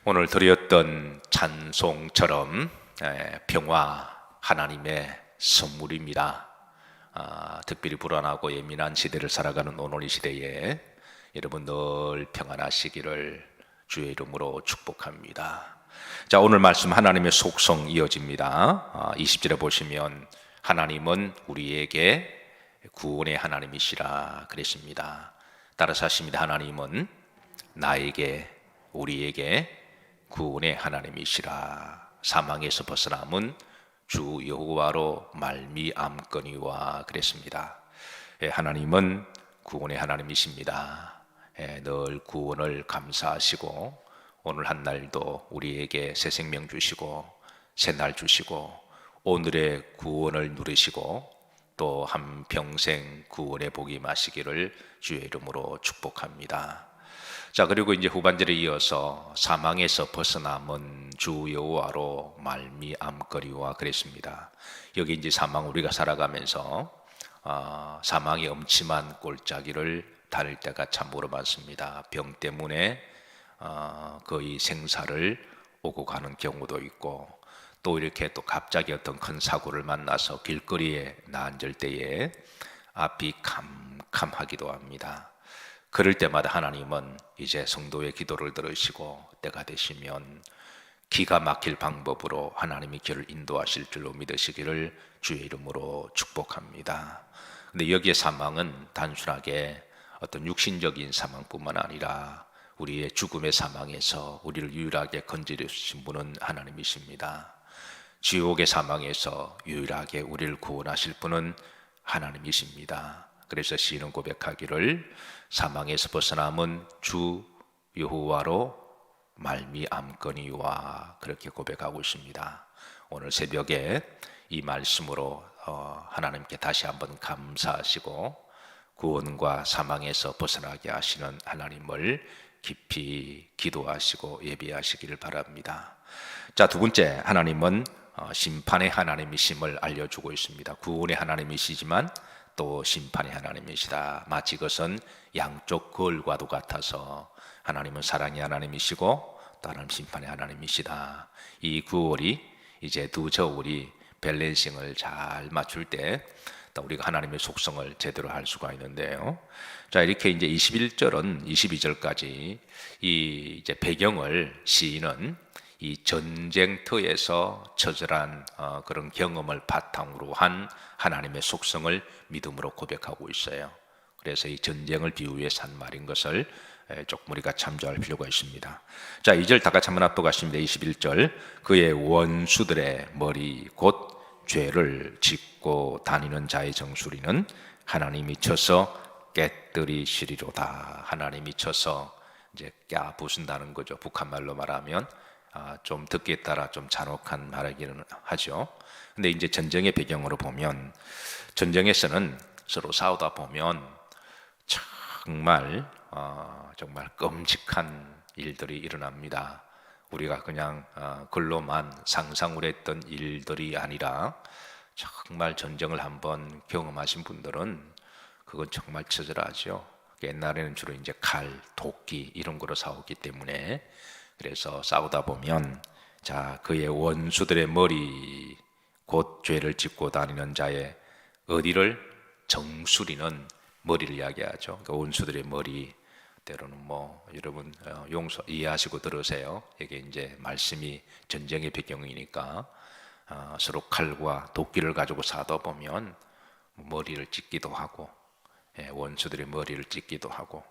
오늘 드렸던 찬송처럼 평화 하나님의 선물입니다. 특별히 불안하고 예민한 시대를 살아가는 오늘 이 시대에 여러분 늘 평안하시기를 주의 이름으로 축복합니다. 자, 오늘 말씀 하나님의 속성 이어집니다. 20절에 보시면 하나님은 우리에게 구원의 하나님이시라 그랬습니다. 따라서 하십니다. 하나님은 나에게 우리에게 구원의 하나님이시라. 사망에서 벗어남은 주 여호와로 말미암거니와 그랬습니다. 하나님은 구원의 하나님이십니다. 늘 구원을 감사하시고 오늘 한 날도 우리에게 새 생명 주시고 새 날 주시고 오늘의 구원을 누리시고 또 한평생 구원의 복이 마시기를 주의 이름으로 축복합니다. 자, 그리고 이제 후반절에 이어서 사망에서 벗어남은 주 여호와로 말미암거리와 그랬습니다. 여기 이제 사망, 우리가 살아가면서 사망의 엄침한 골짜기를 다닐 때가 참으로 많습니다. 병 때문에 거의 생사를 오고 가는 경우도 있고 또 이렇게 또 갑자기 어떤 큰 사고를 만나서 길거리에 나앉을 때에 앞이 캄캄하기도 합니다. 그럴 때마다 하나님은 이제 성도의 기도를 들으시고 때가 되시면 기가 막힐 방법으로 하나님이 길을 인도하실 줄로 믿으시기를 주의 이름으로 축복합니다. 근데 여기에 사망은 단순하게 어떤 육신적인 사망뿐만 아니라 우리의 죽음의 사망에서 우리를 유일하게 건져주신 분은 하나님이십니다. 지옥의 사망에서 유일하게 우리를 구원하실 분은 하나님이십니다. 그래서 시인은 고백하기를 사망에서 벗어남은 주 여호와로 말미암거니와 그렇게 고백하고 있습니다. 오늘 새벽에 이 말씀으로 하나님께 다시 한번 감사하시고 구원과 사망에서 벗어나게 하시는 하나님을 깊이 기도하시고 예배하시기를 바랍니다. 자, 두 번째, 하나님은 심판의 하나님이심을 알려주고 있습니다. 구원의 하나님이시지만 또 심판의 하나님이시다. 마치 그것은 양쪽 거울과도 같아서 하나님은 사랑의 하나님이시고 또 하나님 심판의 하나님이시다. 이 구월이 이제 두 저울이 밸런싱을 잘 맞출 때 우리가 하나님의 속성을 제대로 알 수가 있는데요. 자, 이렇게 이제 21절은 22절까지 이 이제 배경을 시인은 이 전쟁터에서 처절한 그런 경험을 바탕으로 한 하나님의 속성을 믿음으로 고백하고 있어요. 그래서 이 전쟁을 비유해서 한 말인 것을 조금 우리가 참조할 필요가 있습니다. 자, 2절 다 같이 한번 앞서가십니다. 21절 그의 원수들의 머리 곧 죄를 짓고 다니는 자의 정수리는 하나님이 쳐서 깨뜨리시리로다. 하나님이 쳐서 이제 깨부순다는 거죠. 북한말로 말하면 좀 듣기에 따라 좀 잔혹한 말이기는 하죠. 근데 이제 전쟁의 배경으로 보면 전쟁에서는 서로 싸우다 보면 정말 끔찍한 일들이 일어납니다. 우리가 그냥 글로만 상상을 했던 일들이 아니라 정말 전쟁을 한번 경험하신 분들은 그건 정말 처절하죠. 옛날에는 주로 이제 칼, 도끼 이런 거로 싸우기 때문에 그래서 싸우다 보면 자, 그의 원수들의 머리 곧 죄를 짓고 다니는 자의 어디를 정수리는 머리를 이야기하죠. 그러니까 원수들의 머리 때로는 뭐 여러분 이해하시고 들으세요. 이게 이제 말씀이 전쟁의 배경이니까 서로 칼과 도끼를 가지고 싸다 보면 머리를 찢기도 하고 원수들의 머리를 찢기도 하고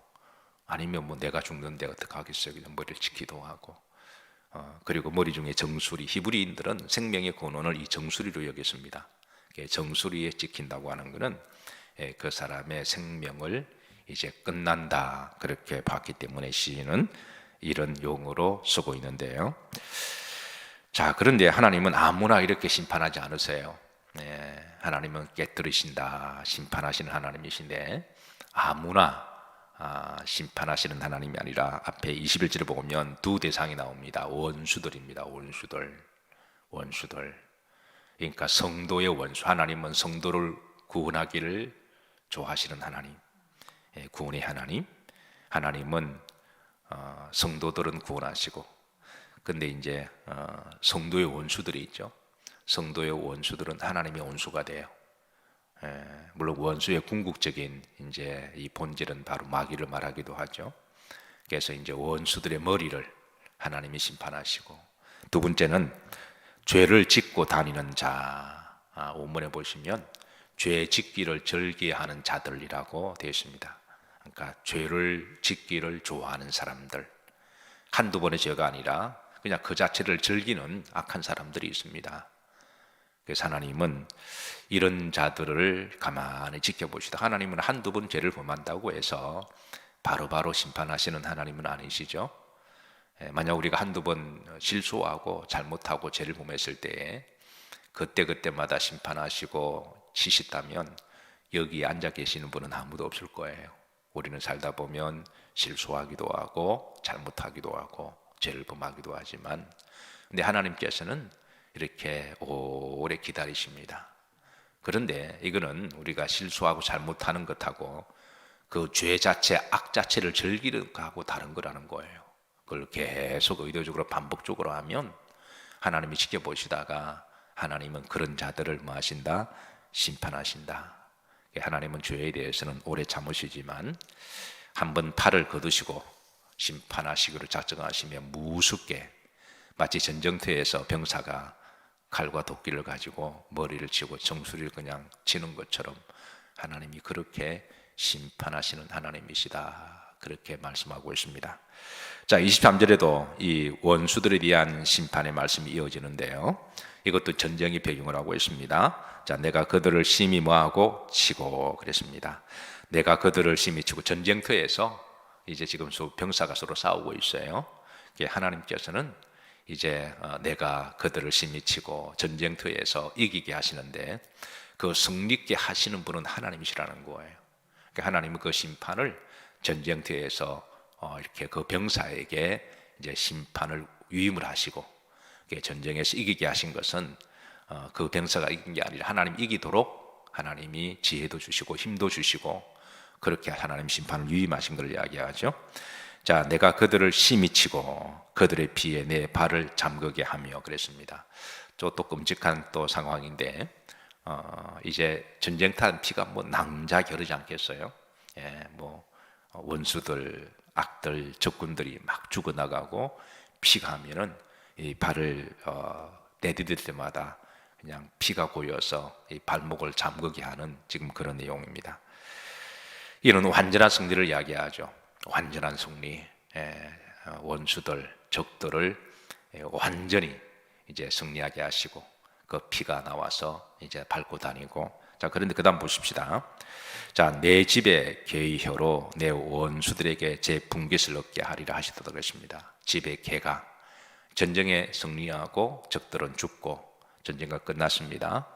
아니면 뭐 내가 죽는데 어떡하겠어요. 그냥 머리를 찢기도 하고 그리고 머리 중에 정수리, 히브리인들은 생명의 근원을 이 정수리로 여겼습니다. 정수리에 찍힌다고 하는 것은 그 사람의 생명을 이제 끝난다 그렇게 봤기 때문에 시인은 이런 용어로 쓰고 있는데요. 자, 그런데 하나님은 아무나 이렇게 심판하지 않으세요. 하나님은 깨뜨리신다 심판하시는 하나님이신데 아무나 심판하시는 하나님이 아니라 앞에 21절을 보면 두 대상이 나옵니다. 원수들입니다. 원수들. 그러니까 성도의 원수. 하나님은 성도를 구원하기를 좋아하시는 하나님, 구원의 하나님. 하나님은 성도들은 구원하시고, 근데 이제 성도의 원수들이 있죠. 성도의 원수들은 하나님의 원수가 돼요. 물론 원수의 궁극적인 이제 이 본질은 바로 마귀를 말하기도 하죠. 그래서 이제 원수들의 머리를 하나님이 심판하시고, 두 번째는 죄를 짓고 다니는 자. 원문에 보시면 죄 짓기를 즐겨하는 자들이라고 되어 있습니다. 그러니까 죄를 짓기를 좋아하는 사람들, 한두 번의 죄가 아니라 그냥 그 자체를 즐기는 악한 사람들이 있습니다. 그래서 하나님은 이런 자들을 가만히 지켜보시다. 하나님은 한두 번 죄를 범한다고 해서 바로바로 심판하시는 하나님은 아니시죠. 만약 우리가 한두 번 실수하고 잘못하고 죄를 범했을 때 그때그때마다 심판하시고 치시다면 여기 앉아 계시는 분은 아무도 없을 거예요. 우리는 살다 보면 실수하기도 하고 잘못하기도 하고 죄를 범하기도 하지만, 근데 하나님께서는 이렇게 오래 기다리십니다. 그런데 이거는 우리가 실수하고 잘못하는 것하고 그 죄 자체, 악 자체를 즐기는 것하고 다른 거라는 거예요. 그걸 계속 의도적으로 반복적으로 하면 하나님이 지켜보시다가 하나님은 그런 자들을 뭐 하신다? 심판하신다. 하나님은 죄에 대해서는 오래 참으시지만 한번 팔을 거두시고 심판하시기로 작정하시면 무섭게, 마치 전쟁터에서 병사가 칼과 도끼를 가지고 머리를 치고 정수리를 그냥 치는 것처럼 하나님이 그렇게 심판하시는 하나님이시다, 그렇게 말씀하고 있습니다. 자, 23절에도 이 원수들에 대한 심판의 말씀이 이어지는데요, 이것도 전쟁의 배경을 하고 있습니다. 자, 내가 그들을 심히 뭐하고 치고 그랬습니다. 내가 그들을 심히 치고, 전쟁터에서 이제 지금 병사가 서로 싸우고 있어요. 하나님께서는 이제 내가 그들을 심히 치고 전쟁터에서 이기게 하시는데, 그 승리케 하시는 분은 하나님이시라는 거예요. 그러니까 하나님은 그 심판을 전쟁터에서 이렇게 그 병사에게 이제 심판을 위임을 하시고, 전쟁에서 이기게 하신 것은 그 병사가 이긴 게 아니라 하나님 이기도록 하나님이 지혜도 주시고 힘도 주시고 그렇게 하나님 심판을 위임하신 걸 이야기하죠. 자, 내가 그들을 심히 치고 그들의 피에 내 발을 잠그게 하며 그랬습니다. 또 끔찍한 또 상황인데, 이제 전쟁터 피가 뭐 낭자 겨르지 않겠어요? 뭐 원수들, 악들, 적군들이 막 죽어나가고 피가 하면은 이 발을 내디딜 때마다 그냥 피가 고여서 이 발목을 잠그게 하는 지금 그런 내용입니다. 이는 완전한 승리를 이야기하죠. 완전한 승리, 원수들, 적들을 완전히 이제 승리하게 하시고 그 피가 나와서 이제 밟고 다니고. 자, 그런데 그 다음 보십시다. 자, 내 집에 개혀로 내 원수들에게 제 분깃을 얻게 하리라 하시도록 그랬습니다. 집에 개가, 전쟁에 승리하고 적들은 죽고 전쟁가 끝났습니다.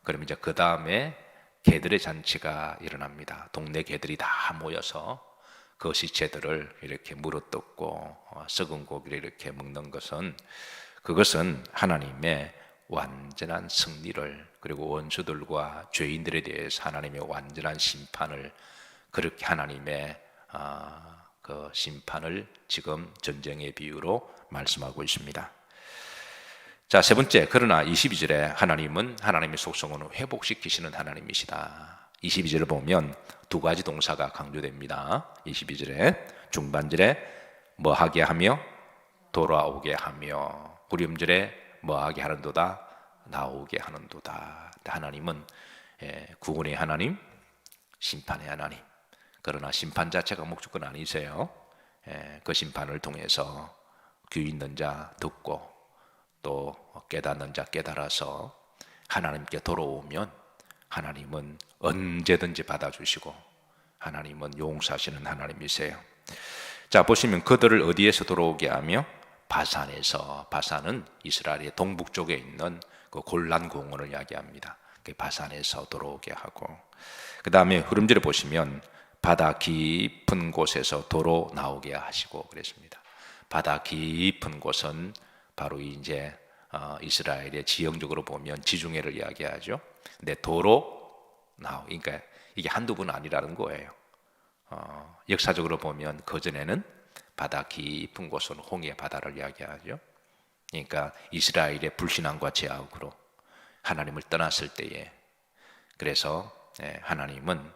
그러면 이제 그 다음에 개들의 잔치가 일어납니다. 동네 개들이 다 모여서 그 시체들을 이렇게 물어뜯고 썩은 고기를 이렇게 먹는 것은, 그것은 하나님의 완전한 승리를, 그리고 원수들과 죄인들에 대해서 하나님의 완전한 심판을, 그렇게 하나님의 그 심판을 지금 전쟁의 비유로 말씀하고 있습니다. 자, 세 번째, 그러나 22절에 하나님은 하나님의 속성을 회복시키시는 하나님이시다. 22절을 보면 두 가지 동사가 강조됩니다. 22절에 중반절에 뭐하게 하며 돌아오게 하며, 후렴절에 뭐하게 하는도다 나오게 하는도다. 하나님은 구원의 하나님, 심판의 하나님. 그러나 심판 자체가 목적은 아니세요. 그 심판을 통해서 귀 있는 자 듣고 또 깨닫는 자 깨달아서 하나님께 돌아오면 하나님은 언제든지 받아주시고 하나님은 용서하시는 하나님이세요. 자, 보시면 그들을 어디에서 돌아오게 하며 바산에서, 바산은 이스라엘의 동북쪽에 있는 그 골란 공원을 이야기합니다. 바산에서 돌아오게 하고, 그 다음에 흐름절에 보시면 바다 깊은 곳에서 도로 나오게 하시고 그랬습니다. 바다 깊은 곳은 바로 이제 이스라엘의 지형적으로 보면 지중해를 이야기하죠. 근데 도로 그러니까 이게 한두 번 아니라는 거예요. 역사적으로 보면 그전에는 바다 깊은 곳은 홍해 바다를 이야기하죠. 그러니까 이스라엘의 불신앙과 제약으로 하나님을 떠났을 때에, 그래서 하나님은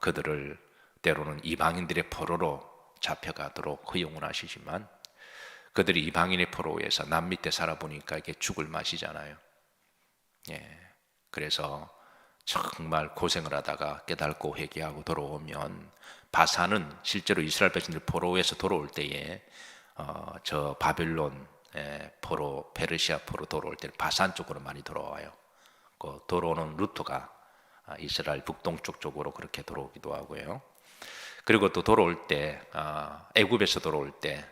그들을 때로는 이방인들의 포로로 잡혀가도록 허용을 하시지만, 그들이 이방인의 포로에서 남 밑에 살아보니까 이게 죽을 맛이잖아요. 그래서 정말 고생을 하다가 깨닫고 회개하고 돌아오면, 바산은 실제로 이스라엘 백성들 포로에서 돌아올 때에 저 바벨론 포로, 페르시아 포로 돌아올 때는 바산 쪽으로 많이 돌아와요. 그 돌아오는 루트가 이스라엘 북동쪽 쪽으로 그렇게 돌아오기도 하고요. 그리고 또 돌아올 때 애굽에서 돌아올 때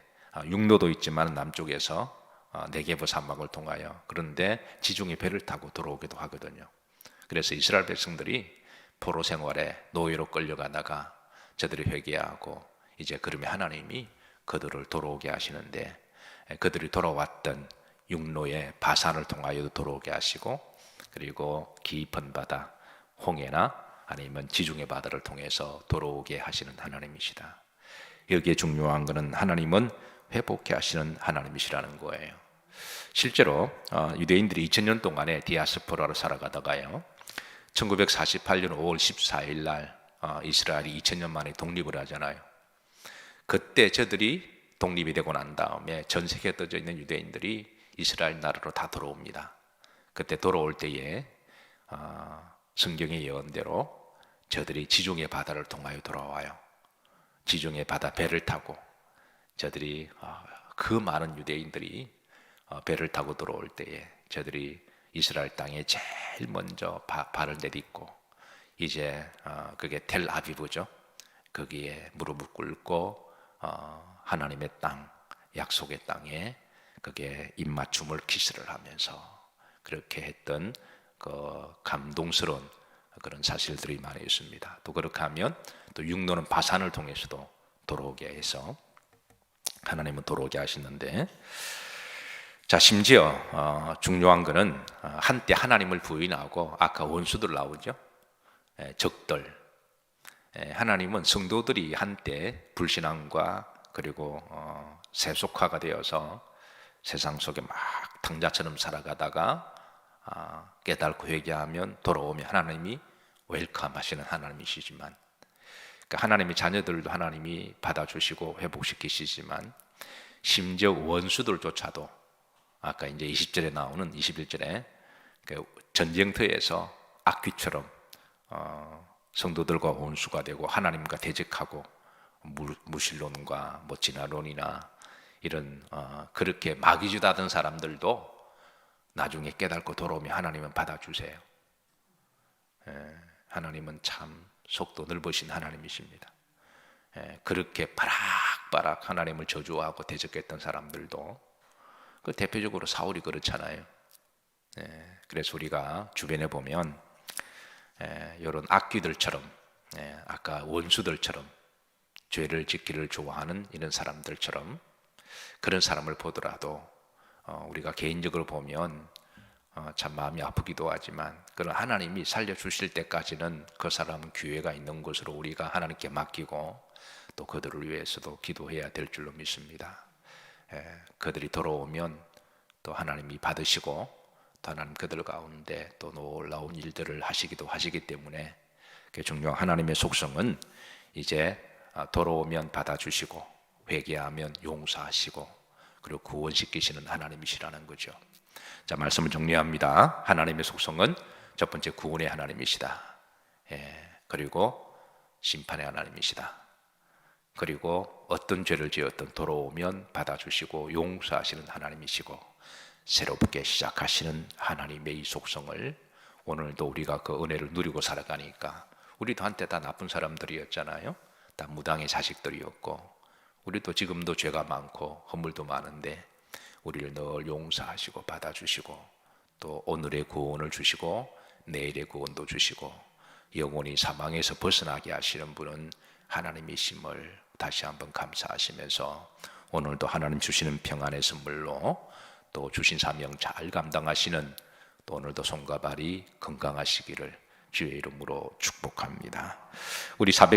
육로도 있지만 남쪽에서 네게브 사막을 통하여, 그런데 지중해 배를 타고 돌아오기도 하거든요. 그래서 이스라엘 백성들이 포로 생활에 노예로 끌려가다가 저들이 회개하고 이제 그러면 하나님이 그들을 돌아오게 하시는데, 그들이 돌아왔던 육로의 바산을 통하여도 돌아오게 하시고, 그리고 깊은 바다 홍해나 아니면 지중해 바다를 통해서 돌아오게 하시는 하나님이시다. 여기에 중요한 것은 하나님은 회복해 하시는 하나님이시라는 거예요. 실제로 유대인들이 2000년 동안에 디아스포라로 살아가다가요, 1948년 5월 14일 날 이스라엘이 2000년 만에 독립을 하잖아요. 그때 저들이 독립이 되고 난 다음에 전 세계에 떠져 있는 유대인들이 이스라엘 나라로 다 돌아옵니다. 그때 돌아올 때에 성경의 예언대로 저들이 지중해 바다를 통하여 돌아와요. 지중해 바다 배를 타고 저들이 그 많은 유대인들이 배를 타고 들어올 때에 저들이 이스라엘 땅에 제일 먼저 발을 내딛고, 이제 그게 텔아비브죠. 거기에 무릎을 꿇고 하나님의 땅, 약속의 땅에 그게 입맞춤을 키스를 하면서 그렇게 했던 그 감동스러운 그런 사실들이 많이 있습니다. 또 그렇게 하면 또 육로는 바산을 통해서도 돌아오게 해서 하나님은 돌아오게 하시는데, 자, 심지어 중요한 것은 한때 하나님을 부인하고 아까 원수들 나오죠. 적들. 하나님은 성도들이 한때 불신앙과 그리고 세속화가 되어서 세상 속에 막 당자처럼 살아가다가 깨닫고 회개하면 돌아오면 하나님이 웰컴하시는 하나님이시지만, 그러니까 하나님의 자녀들도 하나님이 받아주시고 회복시키시지만, 심지어 원수들조차도 아까 이제 20절에 나오는 21절에 전쟁터에서 악귀처럼 성도들과 원수가 되고 하나님과 대적하고 무신론과 뭐 진화론이나 이런 그렇게 마귀주다던 사람들도 나중에 깨닫고 돌아오면 하나님은 받아주세요. 하나님은 참 속도 넓으신 하나님이십니다. 그렇게 바락바락 하나님을 저주하고 대적했던 사람들도, 그 대표적으로 사울이 그렇잖아요. 그래서 우리가 주변에 보면 이런 악귀들처럼, 아까 원수들처럼 죄를 짓기를 좋아하는 이런 사람들처럼 그런 사람을 보더라도 우리가 개인적으로 보면 참 마음이 아프기도 하지만, 그런 하나님이 살려주실 때까지는 그 사람은 기회가 있는 것으로 우리가 하나님께 맡기고 또 그들을 위해서도 기도해야 될 줄로 믿습니다. 그들이 돌아오면 또 하나님이 받으시고 또 하나님 그들 가운데 또 놀라운 일들을 하시기도 하시기 때문에, 그 중요한 하나님의 속성은 이제 돌아오면 받아주시고 회개하면 용서하시고 그리고 구원시키시는 하나님이시라는 거죠. 자, 말씀을 정리합니다. 하나님의 속성은 첫 번째 구원의 하나님이시다. 그리고 심판의 하나님이시다. 그리고 어떤 죄를 지었든 돌아오면 받아주시고 용서하시는 하나님이시고, 새롭게 시작하시는 하나님의 이 속성을 오늘도 우리가 그 은혜를 누리고 살아가니까, 우리도 한때 다 나쁜 사람들이었잖아요. 다 무당의 자식들이었고, 우리도 지금도 죄가 많고 허물도 많은데 우리를 늘 용서하시고 받아주시고 또 오늘의 구원을 주시고 내일의 구원도 주시고 영원히 사망에서 벗어나게 하시는 분은 하나님이심을 다시 한번 감사하시면서, 오늘도 하나님 주시는 평안의 선물로 또 주신 사명 잘 감당하시는, 또 오늘도 손과 발이 건강하시기를 주의 이름으로 축복합니다. 우리 410